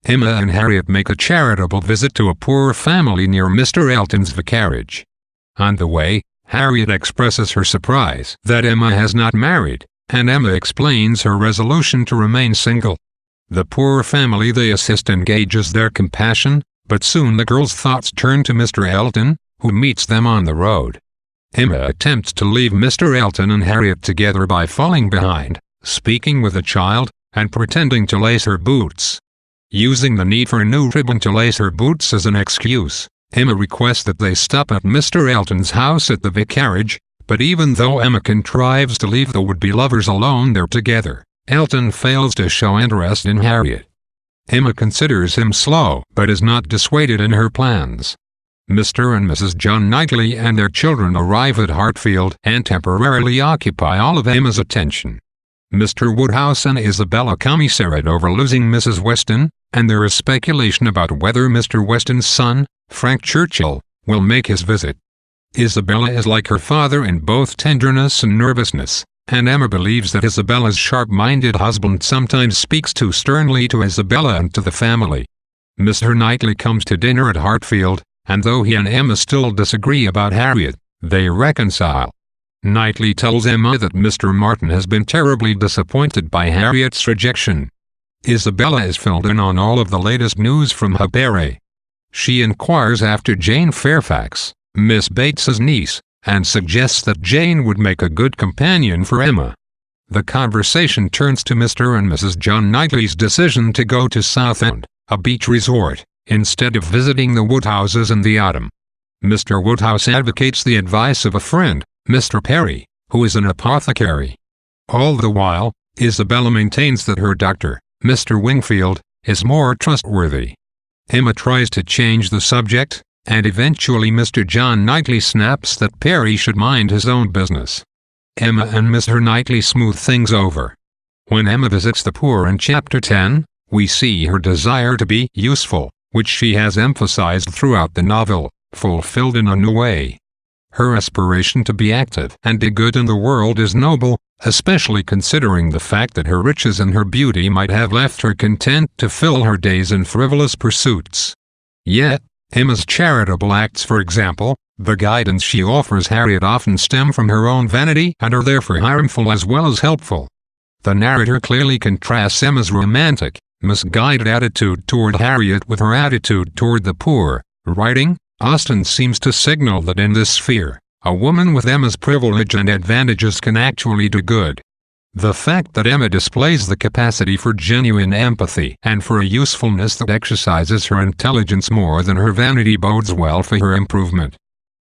Emma and Harriet make a charitable visit to a poor family near Mr. Elton's vicarage. On the way, Harriet expresses her surprise that Emma has not married, and Emma explains her resolution to remain single. The poor family they assist engages their compassion, but soon the girls' thoughts turn to Mr. Elton, who meets them on the road. Emma attempts to leave Mr. Elton and Harriet together by falling behind, speaking with a child, and pretending to lace her boots. Using the need for a new ribbon to lace her boots as an excuse, Emma requests that they stop at Mr. Elton's house at the vicarage, but even though Emma contrives to leave the would-be lovers alone there together, Elton fails to show interest in Harriet. Emma considers him slow but is not dissuaded in her plans. Mr. and Mrs. John Knightley and their children arrive at Hartfield and temporarily occupy all of Emma's attention. Mr. Woodhouse and Isabella commiserate over losing Mrs. Weston, and there is speculation about whether Mr. Weston's son, Frank Churchill, will make his visit. Isabella is like her father in both tenderness and nervousness, and Emma believes that Isabella's sharp-minded husband sometimes speaks too sternly to Isabella and to the family. Mr. Knightley comes to dinner at Hartfield, and though he and Emma still disagree about Harriet, they reconcile. Knightley tells Emma that Mr. Martin has been terribly disappointed by Harriet's rejection. Isabella is filled in on all of the latest news from Highbury. She inquires after Jane Fairfax, Miss Bates's niece, and suggests that Jane would make a good companion for Emma. The conversation turns to Mr. and Mrs. John Knightley's decision to go to Southend, a beach resort, instead of visiting the Woodhouses in the autumn. Mr. Woodhouse advocates the advice of a friend, Mr. Perry, who is an apothecary. All the while, Isabella maintains that her doctor, Mr. Wingfield, is more trustworthy. Emma tries to change the subject, and eventually Mr. John Knightley snaps that Perry should mind his own business. Emma and Mr. Knightley smooth things over. When Emma visits the poor in Chapter 10, we see her desire to be useful, which she has emphasized throughout the novel, fulfilled in a new way. Her aspiration to be active and do good in the world is noble, especially considering the fact that her riches and her beauty might have left her content to fill her days in frivolous pursuits. Yet, Emma's charitable acts, for example, the guidance she offers Harriet, often stem from her own vanity and are therefore harmful as well as helpful. The narrator clearly contrasts Emma's romantic, misguided attitude toward Harriet with her attitude toward the poor, writing, Austen seems to signal that in this sphere, a woman with Emma's privilege and advantages can actually do good. The fact that Emma displays the capacity for genuine empathy and for a usefulness that exercises her intelligence more than her vanity bodes well for her improvement.